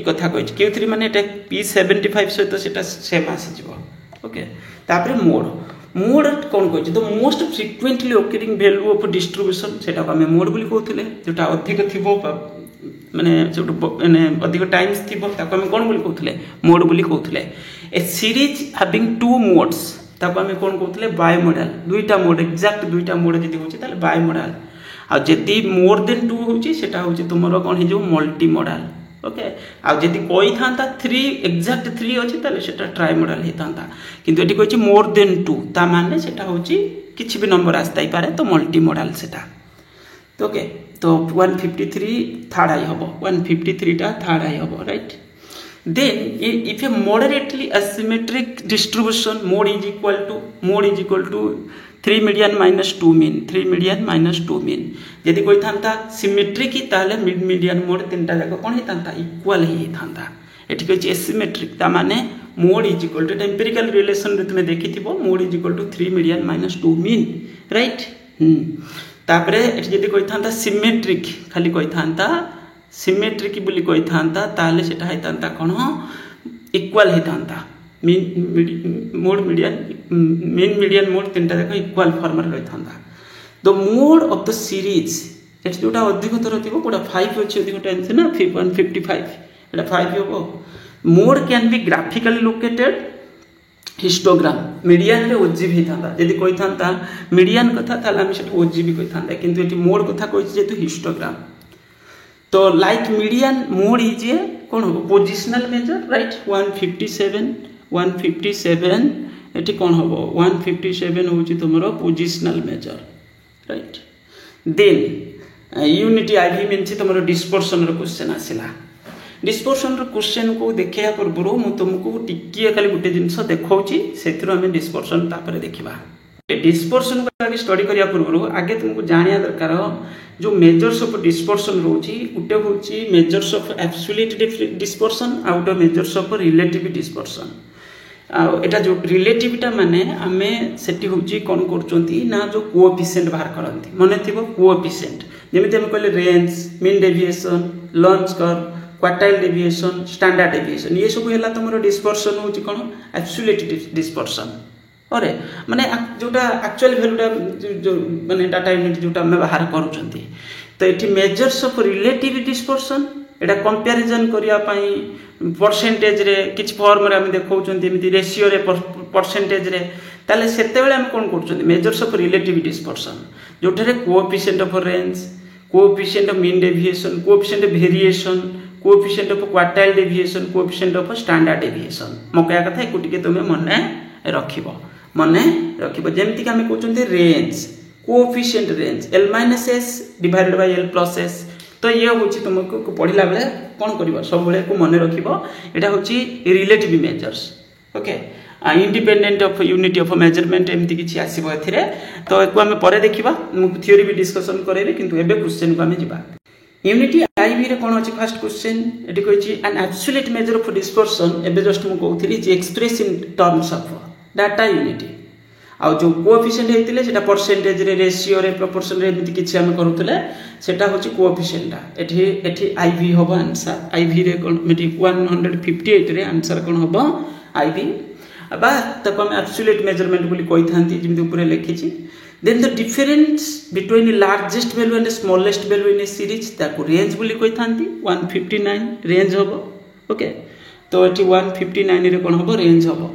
कथा कहि Q3 माने एटा P75 सहित सेटा सेम आसी जिवो ओके तापर मोड कोन कहि तो most frequently occurring value of distribution सेटा को हम मोड बोली कहउथिले जेटा अधिक थिबो माने जेटा माने अधिक टाइम्स थिबो ताको हम कोन बोली कहउथिले मोड बोली कहउथिले ए सीरीज हैविंग 2 मोड्स ताको हम कोन कहउथिले बाय मॉडल दुईटा मोड एक्जेक्ट दुईटा मोड जदी होची ताले बाय मॉडल आ जदी मोर देन 2 होची सेटा होची तुमरो कोन हे जो मल्टी मॉडल ओके आ जदी कोइ थांता 3 एक्जेक्ट 3 अछि ताले सेटा ट्राई मॉडल हे थांता किंतु एटी कहछि मोर देन 2 ता माने सेटा होची किछि भी नंबर आस्ताई पारे तो मल्टी मॉडल सेटा तो ओके तो 153 थर्ड आई हबो 153 टा थर्ड आई हबो right then if a moderately asymmetric distribution mode is equal to 3 median minus 2 mean 3 median minus 2 mean यदि कोई थांता सिमेट्रिक की ताले मिड मीडियन मोड तीनटा जाक कोन हे थांता इक्वल ही थांता एठी कहछि एसिमेट्रिक ता माने mode is equal to empirical relation रे तुमे देखिथिबो mode is equal to 3 median minus 2 mean right तापरे एठी जदी कहि थांता सिमेट्रिक खाली कहि थांता सिमेट्रिक बोली कहि थांता ताले सेटा है थांता कोन इक्वल है थांता mode median mean median mode तीनटा देखो इक्वल फॉर्म रे रहि थांता the mode of the series एठी जोटा अधिकतर थिबो कोडा 5 अछि अधिक टाइम्स ना 155 एटा 5 होबो mode can be graphically located histogram median रे ओजीबी थांता यदि कोइ थांता मीडियन कथा ताला हम सेट ओजीबी कोइ थांता किंतु एठी मोड कथा कोइ जेतु हिस्टोग्राम तो like median mode is a कोन हो पोजिशनल मेजर राइट 157 एठी कोन हो 157 होची तमरो positional measure right then unity IV means तमरो डिस्पर्शन रो क्वेश्चन आसिला डिस्पर्शन रो क्वेश्चन को देखिया पूर्व मु तुमको टिकिए खाली गुटे जिंस देखौची सेथिरो हम डिस्पर्शन तापर देखिबा डिस्पर्शन को आगे स्टडी करिया पूर्व आगे तुमको जानिया दरकार जो मेजर्स ऑफ डिस्पर्शन रोची गुटे होची measures of absolute dispersion uh Gute measures of relative dispersion एटा जो रिलेटिविटा माने आमे सेठी होची कोन करचोंती ना जो कोएफिशिएंट बाहर करंती माने थिबो कोएफिशिएंट जेमिति हम कहले range mean deviation launch curve quartile deviation standard deviation ये सब हैला तमरो डिस्पर्शन होची कोन एब्सोल्यूट डिस्पर्शन अरे माने जोटा एक्चुअल वैल्यूटा जो माने डाटा यूनिट जोटा हम बाहर करूचंती तो एठी measures of relative dispersion Etah comparison करिया पई परसेंटेज रे किछ फॉर्म रे हम देखौचंती एमिति रेशियो रे परसेंटेज रे ताले सेते बेले हम कोन करचंती मेजर्स ऑफ रिलेटिव डिस्पर्शन जोठरे coefficient of range coefficient of mean deviation coefficient of variation coefficient of quartile deviation coefficient of standard deviation मोकया कथा एकुटिके तुमे मने रखिबो जेमति कि हम कहउचंती range coefficient range l-s divided by l+s तो ये होची तुमको पढिला बेले कोन करबो सब बेले को मने रखिबो एटा होची relative measures okay independent of unity of measurement एमति किछि आसीबो एथिरे तो एको हम परे देखिबा मु थ्योरी भी डिस्कशन करेबे किंतु एबे क्वेश्चन को हम जिबा यूनिटी आईवी रे कोन अछि फर्स्ट क्वेश्चन एटी कहछि an absolute measure of dispersion एबे जस्ट मु कहउथिली जे express in terms of data unity आ जो कोएफिशिएंट हेतिले सेटा परसेंटेज रे रेशियो रे प्रोपोर्शन रे एमति किछि हम करूतले सेटा होछि कोएफिशिएंट एठी आईवी होबो आंसर आईवी रे कोन मेटी 158 रे आंसर कोन होबो आईवी बा तको हम एब्सोल्यूट मेजरमेंट बोली कहि थांती जिमि ऊपर लिखिछि then the difference between the largest value and the smallest value in a series ताको रेंज बोली कहि थांती 159 रेंज होबो ओके तो एठी 159 रे कोन होबो रेंज होबो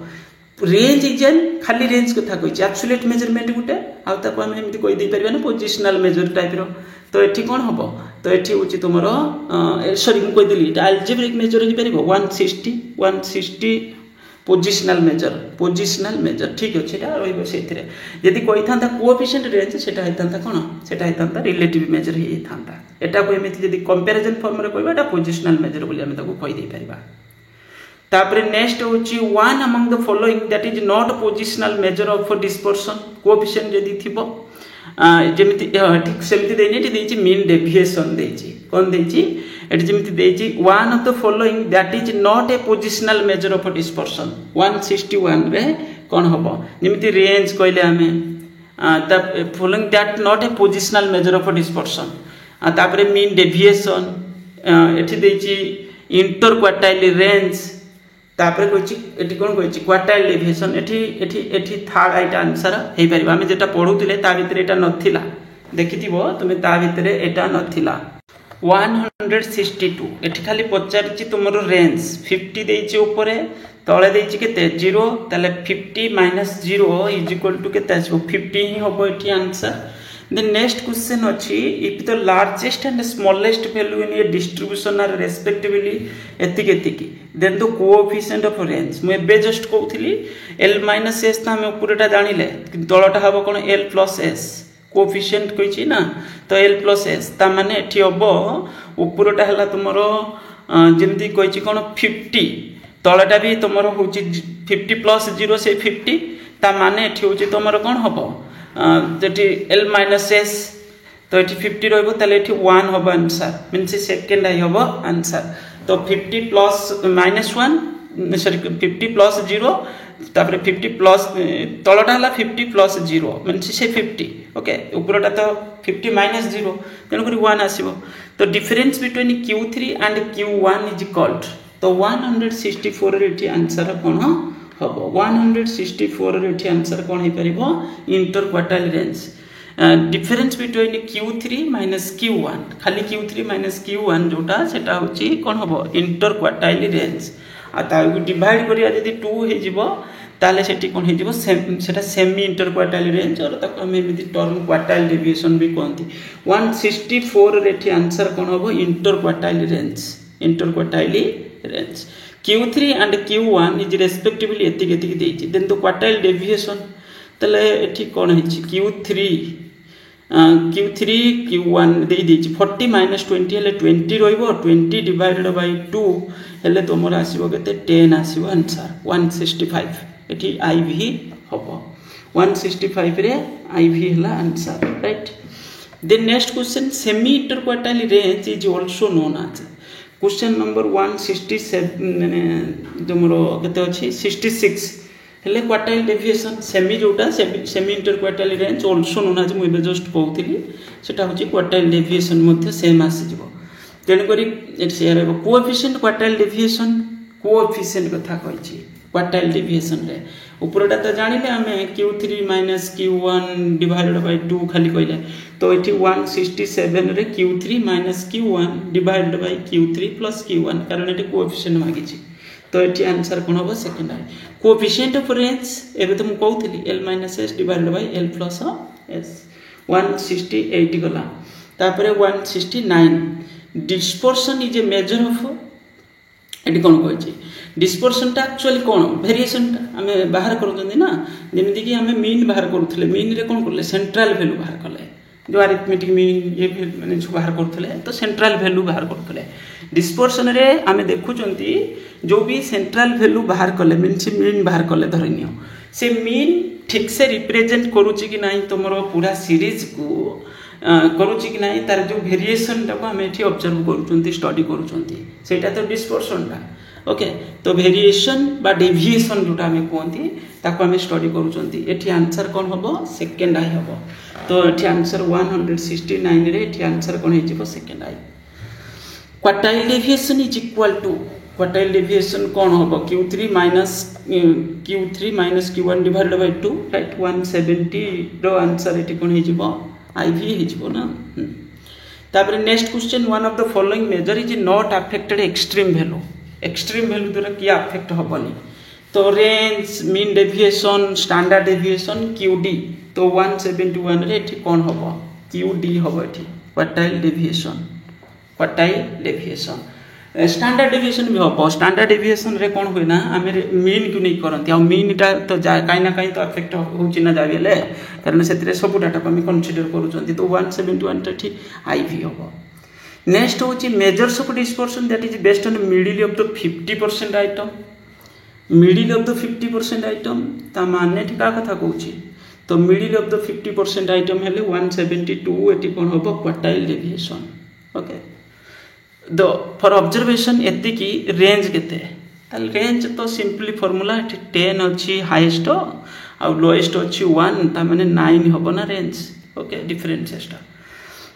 रेंज इजन खाली रेंज कथा कहि एब्सोल्यूट मेजरमेंट गुटे आ ताको हम एमति कहि दे परबा ना पोजिशनल मेजर टाइप रो तो एठी कोन होबो तो एठी होची तमरो सॉरी मु कहि देली अलजेब्रिक मेजर हि परबो 160 पोजिशनल मेजर ठीक अछि एटा रहइबो सेथिरे यदि कहि थांता कोएफिशिएंट रेंज सेटा हैतांता कोन सेटा हैतांता रिलेटिव मेजर हि थांता एटा को एमिति यदि कंपैरिजन फॉर्म रे कहबा एटा पोजिशनल मेजर बोली हम ताको कहि दे परबा तापरे नेक्स्ट होची one among the following that is not positional measure of dispersion coefficient यदि थिबो जेमिति ठीक सेमिति देनी एटी देछि मीन डेविएशन देछि कोन देछि एटी जेमिति देछि one of the following that is not a positional measure of dispersion 161 रे कोन होबो जेमिति रेंज कहले हमें the following that not a positional measure of dispersion तापरे मीन डेविएशन एटी देछि इंटर क्वार्टाइल रेंज तापरे कहिछि एटी कोन कहिछि क्वार्टाइल डेविएशन एटी थर्ड आइट आंसर हे परिबा हम जेटा पढुतिले ता भितरे एटा नथिला देखिथिबो तुमे ता भितरे एटा नथिला 162 एठी खाली पचारिछि तुमरो रेंज 50 देइछि ऊपरे तळे देइछि केते 0 ताले 50 - 0 इज इक्वल टू केते आछो 50 ही होबो एठी आंसर The next question अछि if the largest and smallest value in a distribution are respectively एतिकी then the coefficient of range मैं बे जस्ट कहउथिली l-s ता हम ऊपरटा जानिले तळटा हबो कोन l+s कोएफिशिएंट कहिछि ना तो l+s ता माने एठी हबो ऊपरटा हला तुमरो जेमति कहिछि कोन 50 तळटा भी तुमरो होछि 50 + 0 से 50 ता माने एठी होछि तुमरो कोन हबो जेटी l-s तो एठी 50 रहबो ताले एठी 1 होबो आंसर मींस सेकंड आई होबो आंसर तो 50 + -1 सॉरी 50 + 0 तापर 50 प्लस तळटा हला 50 + 0 मींस से 50 ओके ऊपरटा तो 50 माइनस 0 तेणुक 1 आसो तो difference between Q3 and Q1 is called तो 164 ये आंसर कौन हम 164 ये आंसर कौन हो पार inter quartile range difference between Q3 minus Q1 खाली Q3 माइनस Q1 जोटा सेटा होची कौन हम इंटर क्वार्टाइल रेंज आ डिवाइड करिया यदि 2 हो ताले सेठी कौन हो सेटा सेमी इंटर क्वार्टाइल रेंज और ताको हम एमिति टर्म क्वार्टाइल डेविएशन भी कहती 164 रे आंसर कौन हम inter quartile range Q3 and Q1 is respectively एतिक एतिक देछि देन तो क्वार्टाइल डेविएशन तले एठी कौन है Q3 Q1 दे देछि 40 माइनस 20 हेले 20 रहइबो 20 डिवाइडेड बाय 2 हेले तोमर आसीबो केते 10 आसीबो आंसर 165 एठी IV हबो 165 रे IV हला answer right then next question semi inter quartile range is also known as question number 167 माने तोमरो केते अछि 66 हेले क्वार्टाइल डेविएशन सेमी जोटा semi inter quartile range also known as मुबे जस्ट कहउथिली सेटा होची क्वार्टाइल डेविएशन मध्ये सेम आसी जिवो तेन करी एट शेयर हो कोएफिशिएंट क्वार्टाइल डेविएशन कोएफिशिएंट कथा कहिची क्वार्टाइल डेविएशन रे ऊपरटा तो जानिले आमे Q3 minus Q1 divided by 2 खाली कहले तो एठी 167 रे Q3 minus Q1 divided bye Q3 plus Q1 कारण एठी कोएफिशिएंट मागिची तो एठी आंसर कोन होबो second I coefficient of range एबे तो मु कहउथली L - S divided by L plus S 168 गला तापरे 169 dispersion is a measure of eighty कौन कही डिस्पर्शन टा एक्चुअली कौन वेरिएशन आम बाहर कर ना जमीक आम मीन बाहर करुले मीन रे कौन कले सेंट्रल वैल्यू बाहर कले जो अरिथमेटिक मीन ये मैंने जो बाहर करुले तो सेंट्रल वैल्यू बाहर करुले डिस्पर्शन रे आम देखुं जो भी सेंट्रल वैल्यू बाहर कले मीन मीन बाहर कले धरनी से मीन ठीक से रिप्रेजेंट करुच्ची कि ना तुम पूरा सीरीज को करुच्ची कि ना तार जो वेरिएशन टाक आम ये ऑब्जर्व करुँच स्टडी करुँचा तो डिस्पर्शन टा ओके तो वेरिएशन बा डेविएशन जोटा आम कहती ताको आम स्टडी करुँच ये आंसर कौन हम सेकेंड आई हम तो ये आंसर 169 रे ये आंसर कौन हो second I quartile deviation is equal to quartile deviation कौन हम Q3 minus Q1 divided by 2 right 170 रो आंसर ये कौन हो IV हो ना तापर next question one of the following measure is not affected extreme value द्वारा किया अफेक्ट हेनी तो range mean deviation standard deviation QD तो 171 रे कौन हम QD हम ये क्वार्टाइल डेविएशन स्टैंडर्ड डेविएशन भी हम स्टैंडर्ड डेविएशन रे कौन हुए ना आम मीन को नहीं करती मीन टा तो कहीं ना कहीं तो अफेक्ट होना जाए कारण से सब डाटा को आम कनसीडर करूँ तो 171 टा IV हम नेक्स्ट हूँ measures of dispersion that is based on middle of the 50% item middle of the 50% item ता माने क्या कथा कहूँ तो मिडिल ऑफ द 50% आइटम हेले 172 ये कौन हम quartile deviation okay the for observation एति की रेंज केते ताल रेंज तो सिंपली फॉर्मूला 10 अच्छी हाईएस्ट आ लोएस्ट अच्छी 1 ता माने 9 होबो ना range okay difference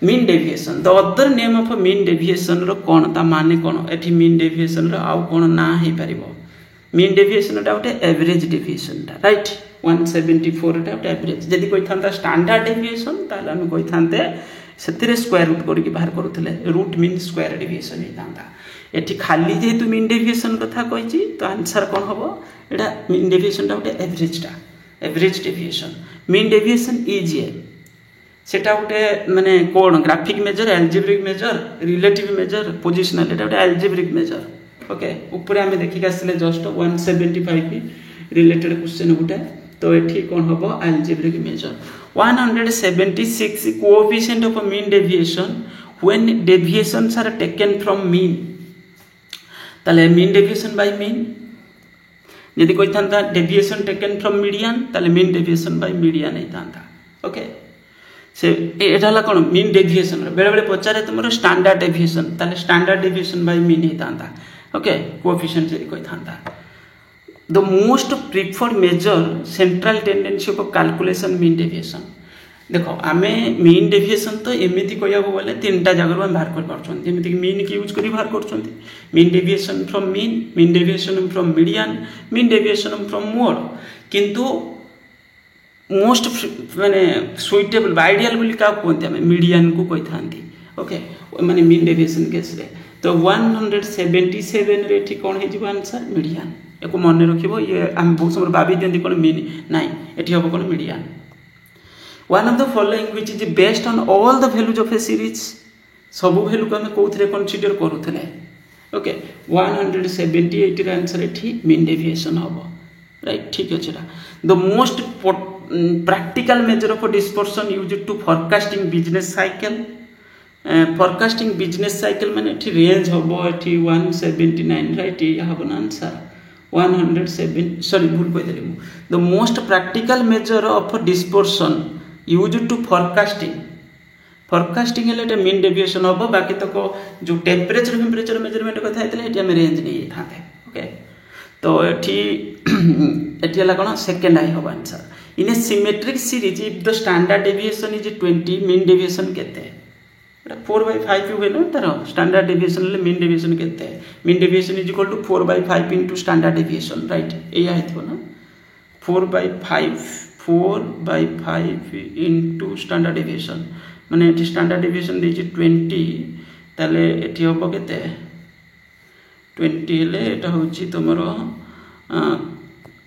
mean deviation the other name of mean deviation रो कोन ता माने कोन एठी मीन डेविएशन रो आउ कोन ना हे परिबो मीन डेविएशन टा उटे एवरेज डेविएशन टा राइट 174 टा उटे एवरेज जदी कोइ थांता स्टैंडर्ड डेविएशन ताले हम कोइ थांते सेतिरे स्क्वायर रूट करके बाहर करूले रूट मीन स्क्वायर डेविएशन होता ये खाली जेहेतु मीन डेविएशन कथा कही तो आंसर कौन हम एटा मीन डेविएशन टा गोटे average deviation mean deviation is a सेटा गोटे माने कौन graphic measure algebraic measure relative measure positional एटा गोटे एल्जेब्रिक मेजर ओके ऊपर आम देखिक आसले जस्ट 175 रिलेटेड क्वेश्चन गोटे तो ये कौन हम algebraic measure 176 coefficient of mean deviation when deviations are taken from mean ताले मीन डेविएशन बाय मीन यदि कोई था डेविएशन टेकन फ्रॉम मीडियन ताले मीन डेविएशन बाय मीडियन नहीं था ओके से एटा कौन मीन डेविएशन बेले बेले पचारे तुम स्टैंडर्ड डेविएशन ताले स्टैंडर्ड डेविएशन बाय मीन नहीं था ओके कोएफिशिएंट यदि कोई था the most preferred measure central tendency of calculation mean deviation देख आम मीन डेविएशन तो एमती कह गले 3टा जगह आम बाहर करमती मीन की यूज कर बाहर कर mean deviation from mean deviation from median mean deviation from mode किंतु मोस्ट माने सुइटेबल आइडियल बोली क्या कहते हैं मीडियन को कही था ओके माने मीन डेविएशन केस रे तो 177 रे ठीक कौन हो आंसर मीडियन या मन रखिबो ये आम बहुत समय भाभी दियंती कौन मीन नाइ एठी हम कौन median one of the following which is based on all the values of a series सब वैल्यू को आम कौन कनसीडर करूले ओके 178 रे आंसर एठी मीन डेविएशन हम राइट ठीक अच्छे the most practical measure of dispersion used to forecasting business cycle forecasting business cycle माने एठी रेंज हबो एठी 179 राइट ये हबो आंसर 107 सॉरी भूल कह देली the most practical measure of dispersion used to forecasting हेले मीन डेविएशन हबो बाकी तक जो टेम्परेचर मेजरमेंट कथा हेतले एठी हम रेंज नै थाते ओके तो एठी हला कोन सेकंड आई हबो answer in a symmetric series if the standard deviation is 20 mean deviation केते 4/5 हुए ना तार स्टैंडर्ड डेविएशन ले मीन डेविएशन केते mean deviation is equal to 4/5 into standard deviation right एया हेतबो ना 4/5 इनटू स्टैंडर्ड डेविएशन माने एटी स्टैंडर्ड डेविएशन देछि 20 ताले एटी होबो केते 20 हेले एटा होछि तमरो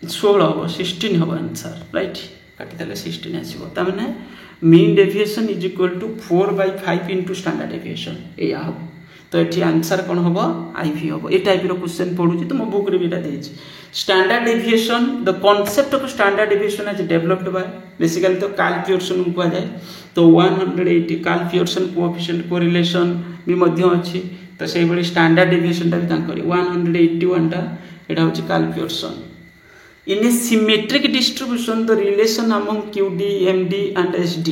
16 हम 16 हम आंसर राइट काटिदेले 16 आसो ताने mean deviation is equal to 4/5 into standard deviation या हम तो ये आंसर कौन हम आईवी हम ये टाइप क्वेश्चन पढ़ुची तो मो बुक रे भी देछि standard deviation the concept of standard deviation is developed by basically तो कार्ल पियर्सन को कहा जाए तो 180 कार्ल पियर्सन कोएफिशिएंट कोरिलेशन भी मध्य अछि तो सेही बडी स्टैंडर्ड डेविएशन टा भी तांकरी 181 टा एटा होछि Karl Pearson in a symmetric distribution the relation among QD MD and SD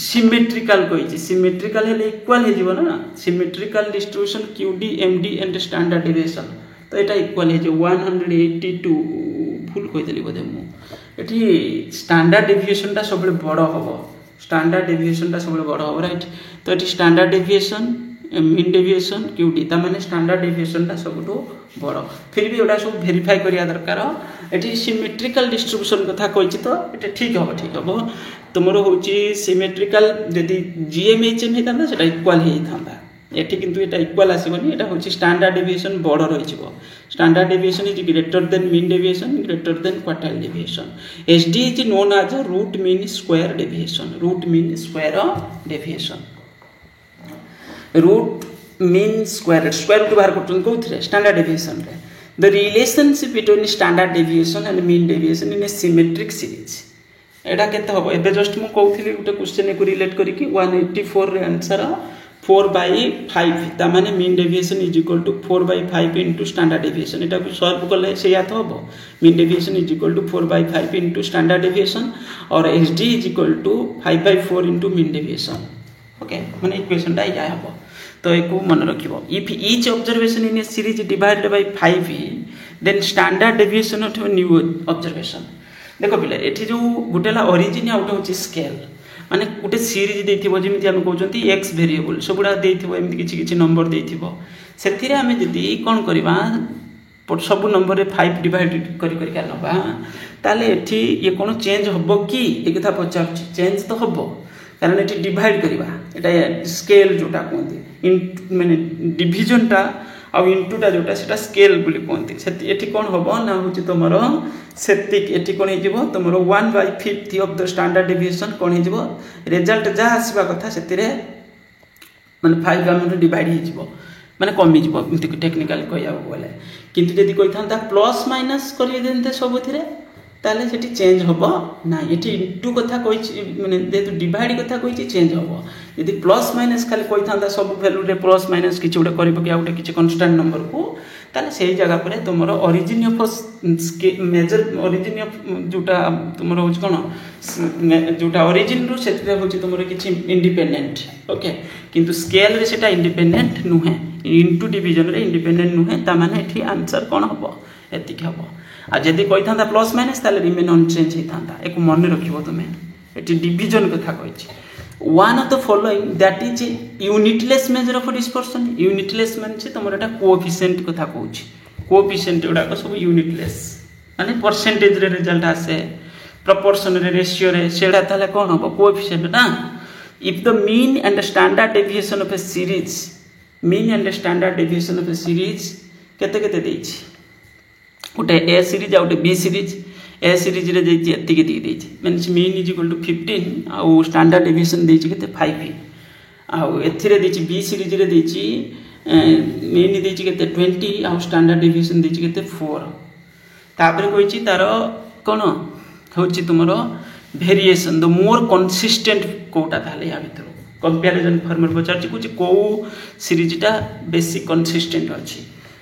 symmetrical कहि symmetrical हेले इक्वल हे जीवो ना symmetrical distribution QD MD and standard deviation तो एटा इक्वल हे जे 182 भूल कहि देली बदे मु एठी स्टैंडर्ड डेविएशन टा सबले बड़ हबो स्टैंडर्ड डेविएशन टा सबले बड़ हबो राइट तो एठी standard deviation mean deviation QD ता माने स्टैंडर्ड डेविएशन टा सबटो बड़ फिर भी एटा सब वेरीफाई करिया दरकार एटी सिमेट्रिकल डिस्ट्रीब्यूशन कथा कहिछि तो एटा ठीक हबो तुमरो होछि सिमेट्रिकल यदि GMHM हेतांदा सेटा इक्वल हे थांदा एटी किंतु एटा इक्वल आसीबनी एटा होछि स्टैंडर्ड डेविएशन बड़ रहिजिवो standard deviation is greater than mean deviation greater than quartile deviation SD is known as root mean square deviation root mean square deviation root mean square root बाहर करछन कोथरे standard deviation रे the relationship between standard deviation and mean deviation in a symmetric series एटा केते हबो एबे just मु कहउथिली गुटे question को relate करी कि 184 रे आंसर 4/5 ता माने mean deviation is equal to 4/5 into standard deviation एटा को सॉल्व करले सेया तो हबो mean deviation is equal to 4/5 into standard deviation और SD is equal to 5/4 into mean deviation okay माने इक्वेशन दा या हबो तो एको मन रखिबो if each observation in a series divided by 5 then standard deviation of new observation देखो पिले एठी जो गुटेला ओरिजिन आउट होची स्केल माने गुटे सीरीज देथिबो जेमिति हम कहउचंती x वेरिएबल सबुडा देथिबो एमिति किछि किछि नंबर देथिबो सेथिरे हमें जदी कोन करबा सब नंबर रे 5 डिवाइड करि करि का नबा ताले एठी ये कोन चेंज हबो कि ए कथा पचार चेंज तो हबो कारण एठी डिवाइड करबा एटा स्केल जोटा कोंती इन माने डिवीजन टा आ इनटू टा जोटा सेटा स्केल बोली कोंती सेति एठी कोन हबो ना होची तमरो सेतिक एठी कोन हे जिवो तमरो 1/5 ऑफ द स्टैंडर्ड डेविएशन कोन हे जिवो रिजल्ट जा आसीबा कथा सेतिरे माने 5 गामन डिवाइड हे जिवो माने कमी जिवो टेक्निकल कहया बोले किंतु यदि कोइ थांता प्लस माइनस करिए देनते सबथिरे ताले सेठी चेंज होबो ना एठी इनटू कथा कहि माने जेतु डिवाइड कथा कहि चेंज होबो यदि प्लस माइनस खाली कहि थांदा सब वैल्यू रे प्लस माइनस किछ उडे करिबो कि आउटे किछ कांस्टेंट नंबर को ताले सेही जगह पर तुमरो origin of measure origin of जोटा तुमरो होच कोन जोटा ओरिजिन रो सेतरे होची तुमरो किछ इंडिपेंडेंट ओके किंतु स्केल रे सेटा इंडिपेंडेंट नुहे इनटू डिवीजन रे इंडिपेंडेंट नुहे ता माने एठी आंसर कोन हबो एतिक हबो आ जदी कहि थांदा प्लस माइनस ताले रिमेन अनचेंज हे थांदा एको मन रखिबो तुमे एटी डिवीजन कथा कही one of the following that is unitless measure of dispersion unitless माने तुम एटा कोएफिशिएंट कथा कहूँ कोएफिशिएंट गुड़ाक सब यूनिटलेस माने परसेंटेज रे रिजल्ट आसे प्रपोर्शन रे रेशियो रे सेडा ताले कोन हो कोएफिशिएंट ना if the mean and standard deviation of A series mean and standard deviation of A series केते केते देछि गोटे ए सीरीज आ गोटे बी सीरीज ए सीरीज रे देछि एतिके देछि means mean is equal to 15 आ स्टैंडर्ड डेविएशन देछि केते 5 आ एथिरे देछि बी सीरीज रे देछि मीन देछि केते 20 आ स्टैंडर्ड डेविएशन देछि केते 4 तापर कहिछि तार कोन होछि तुमरो वेरिएशन द मोर कंसिस्टेंट कोटा ताले या भितर कंपैरिजन फॉर्मूला पचारछि कुछ को सीरीजटा बेसी कंसिस्टेंट अछि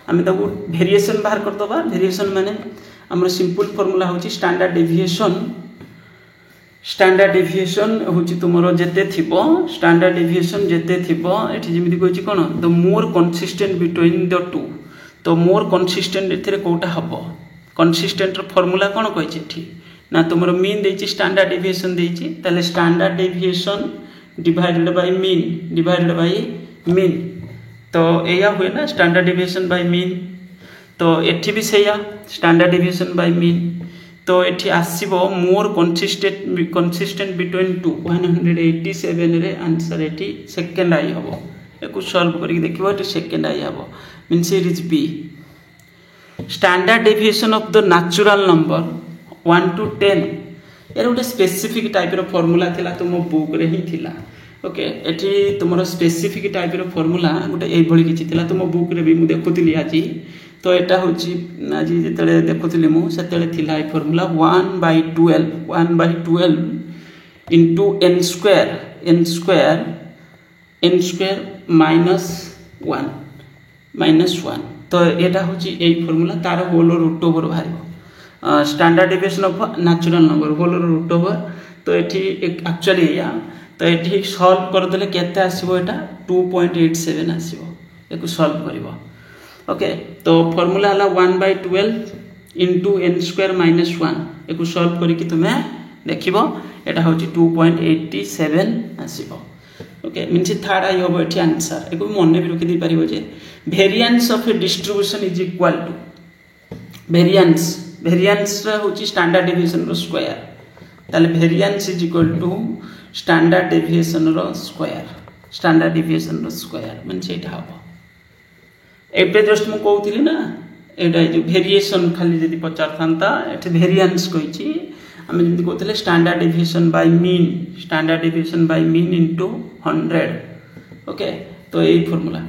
आमे ताको वेरिएशन बाहर कर दबा वेरिएशन माने हमर सिंपल फॉर्मूला होछि स्टैंडर्ड डेविएशन होछि तुमरो जेते थिबो स्टैंडर्ड डेविएशन जेते थिबो एठी जेमिति कहछि कोन the more consistent between the two तो मोर कंसिस्टेंट एथिरे कोटा हबो कंसिस्टेंट रो फॉर्मूला कोन कहछि एठी ना तुमरो मीन देछि स्टैंडर्ड डेविएशन देछि ताले standard deviation divided by mean तो एया हुए ना स्टैंडर्ड डेविएशन बाय मीन तो एठी भी सेया स्टैंडर्ड डेविएशन बाय मीन तो एठी आसीबो मोर कंसिस्टेंट बिटवीन टू 187 रे आंसर एठी सेकंड आई हबो एकु सॉल्व करी देखिबो एठी सेकंड आई हबो means it is B standard deviation of the natural number 1 to 10 यार गोटे स्पेसिफिक टाइप रो फॉर्मूला थिला तुम बुक रे ही थिला ओके एठी तुमरो स्पेसिफिक टाइप रो फॉर्मूला गोटे एई भली किछि थिला तुम बुक रे भी मु देखुतिली आजी तो एटा होछि आजी जेतले देखुतिली मु सेतले थिला a formula 1/12 into n square minus 1 तो एटा होछि एई फॉर्मूला तार होल रूट ओवर भारिबो standard deviation of natural number whole root over तो एठी एक्चुअली या तो एठी सॉल्व कर देले केते आसीबो एटा 2.87 आसीबो एकु सॉल्व करिवो ओके तो फार्मूला हला 1/12 into n square minus 1 एकु सॉल्व करी कि तुमे देखिबो एटा होची 2.87 आसीबो ओके मींस थर्ड आई होबो एठी आंसर एकु मने भी रखि दै परिबो जे variance of a distribution is equal to variance होची स्टैंडर्ड डेविएशन रो स्क्वायर ताले variance is equal to standard deviation रो स्क्वायर मींस एटा हबो एबे जस्ट मु कहउथिली ना एटा जो वेरिएशन खाली जदी पचार थांता एठी वेरिएंस कहिची हम जदी कहउथिले standard deviation by mean into 100 okay तो a formula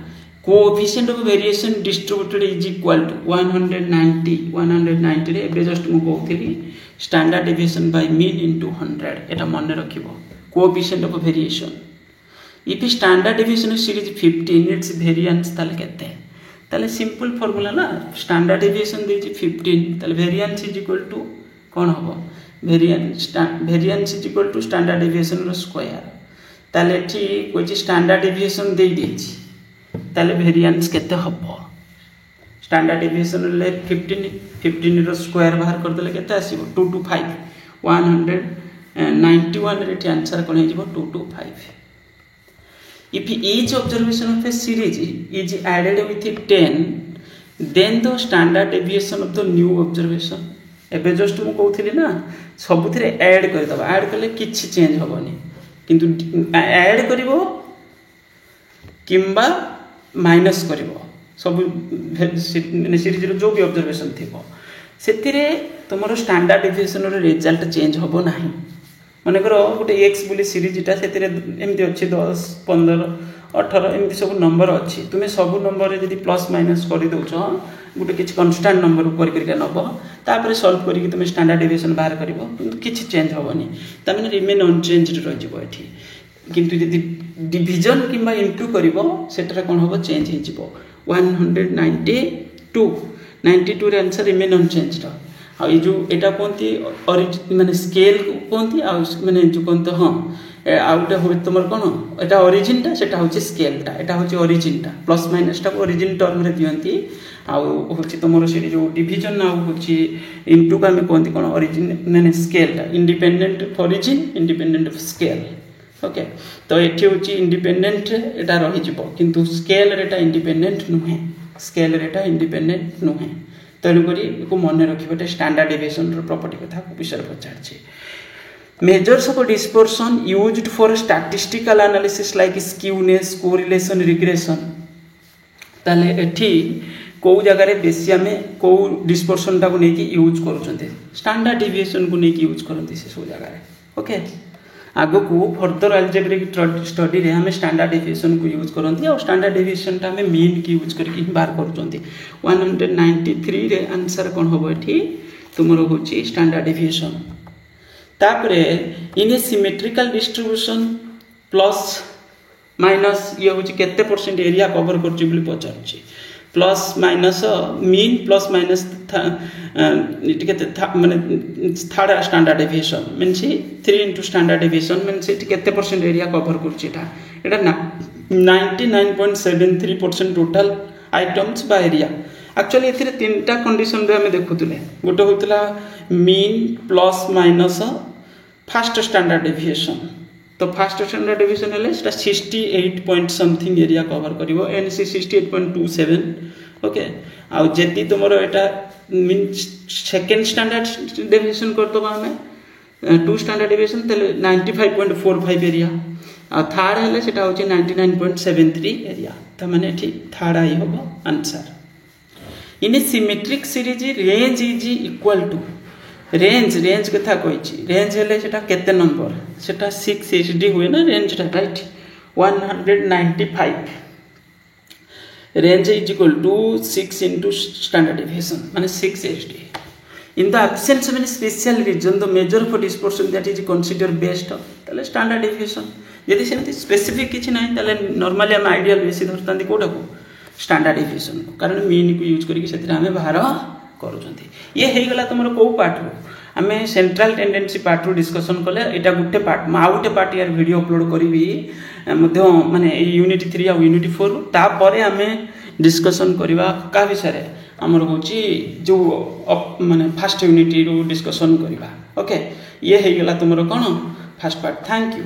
coefficient of variation distributed is equal to 190 रे एबे जस्ट मु कहउथिली standard deviation by mean into 100 एटा मन रखिबो coefficient of variation if standard deviation series 15 it's variance ताले केते ताले सिंपल फार्मूला ना स्टैंडर्ड डेविएशन देछि 15 ताले वेरिएंस इज इक्वल टू कोन हबो variance is equal to standard deviation रो स्क्वायर ताले ठीक कोइ स्टैंडर्ड डेविएशन दे देछि ताले वेरिएंस केते हबो स्टैंडर्ड डेविएशन ले 15 रो स्क्वायर बाहर कर देले केते आसीबो 225 191 रे आंसर कोन हे जिवो 225 if each observation of a series is added with 10 then the standard deviation of the new observation एबे जस्ट मु कहउथिली ना सबुथिरे ऐड कर दबा ऐड करले किछि चेंज होबनी किंतु ऐड करिवो किंबा माइनस करिवो सब सीरीज रो जो भी ऑब्जर्वेशन थिबो सेतिरे तमरो स्टैंडर्ड डेविएशन रो रिजल्ट चेंज होबो नाही माने करो गोटे x बोली सीरीजटा सेतिरे एमति अछि 10 15 18 एमति सब नंबर अछि तुमे सब नंबर रे जदी प्लस माइनस करि दोछो गोटे किछ कांस्टेंट नंबर ऊपर करिका नबो तापर सॉल्व करी कि तुमे स्टैंडर्ड डेविएशन बाहर करिवो किंतु किछ चेंज होबनी तमे रिमेन अनचेंज्ड रह जिवो एठी किंतु जदी डिवीजन किंबा इनटू करिवो सेटरा कोन होबो चेंज हे जिवो 192 रे आंसर रिमेन अनचेंज्ड आ ये जो एटा कोनती माने स्केल कोनती आ माने जो कोनतो हां आउटे हो तुम कौन एटा ओरिजिनटा सेटा होची स्केलटा एटा होची ओरिजिनटा प्लस माइनसटा को ओरिजिन टर्म रे दियंती आउ होची तुमरो से जो डिवीजन आउ होची इनटू का में कोंती कोन ओरिजिन ने स्केलटा independent of origin independent of scale okay तो एठी होची इंडिपेंडेंट एटा रहि जिवो किंतु स्केल रेटा इंडिपेंडेंट नुहे स्केल रेटा इंडिपेंडेंट नुहे तेणु करी को मन रखिबटे स्टैंडर्ड डेविएशन रो प्रॉपर्टी कथा विषय पचारछि measures of dispersion used for statistical analysis like skewness correlation regression ताले एठी को जगह रे बेसी आमे को डिस्पर्शन टा को नेकी यूज करूछन्ते स्टैंडर्ड डेविएशन को नेकी यूज करन्ते से सब जगह रे ओके आगो को फर्दर अलजेब्रिक स्टडी रे हमें स्टैंडर्ड डेविएशन को यूज करन्ते और स्टैंडर्ड डेविएशन टा हमें मीन की यूज करके बाहर करूछन्ते 193 रे आंसर कोन होबो एठी तुमरो होची स्टैंडर्ड डेविएशन तापरे in a symmetrical distribution plus minus ये होची केते परसेंट एरिया कवर करची बोली पचारची plus minus mean plus minus केते माने third standard deviation means 3 into standard deviation means it केते परसेंट एरिया कवर करची एटा 99.73% टोटल आइटम्स बा एरिया एक्चुअली एथिरे तीनटा कंडीशन रे हमें देखुतले गोटे होतला मीन plus minus first standard deviation तो फर्स्ट स्टैंडर्ड डेविएशन हेले सेटा 68 पॉइंट समथिंग एरिया कवर करिवो एनसी 68.27 ओके आ जेति तुमरो एटा मीन सेकंड स्टैंडर्ड डेविएशन करतो हमें 2 स्टैंडर्ड डेविएशन तले 95.45 एरिया आ थर्ड हेले सेटा होची 99.73 एरिया त माने ठीक थर्ड आई होबो answer in a symmetric series range is equal to range कथा कहिछि रेंज हेले सेटा केते नंबर सेटा 6 एचडी हुए ना रेंज टा right 195 range is equal to 6 into standard deviation माने 6 HD in the absence of any special reason the measure for dispersion that is consider best तले स्टैंडर्ड डेविएशन यदि सेमति स्पेसिफिक किछि नै तले नॉर्मली हम आइडियल बेसी धरतांती कोटा को स्टैंडर्ड डेविएशन को कारण मीन को यूज करके से हमें बाहर करूँ ये हो गला तुम कौ पार्ट आम सेंट्रल टेंडेंसी पार्ट डिस्कसन कले यहाँ गोटे पार्ट मैं गोटे पार्ट यार वीडियो अपलोड करी माने यूनिट 3 आ यूनिट 4 तापर आम डिस्कसन करवा का विषय आमर हूँ जो माने फर्स्ट यूनिट रू डिस्कसन करवा ओके ये हो गला तुम कौन फर्स्ट पार्ट थैंक यू।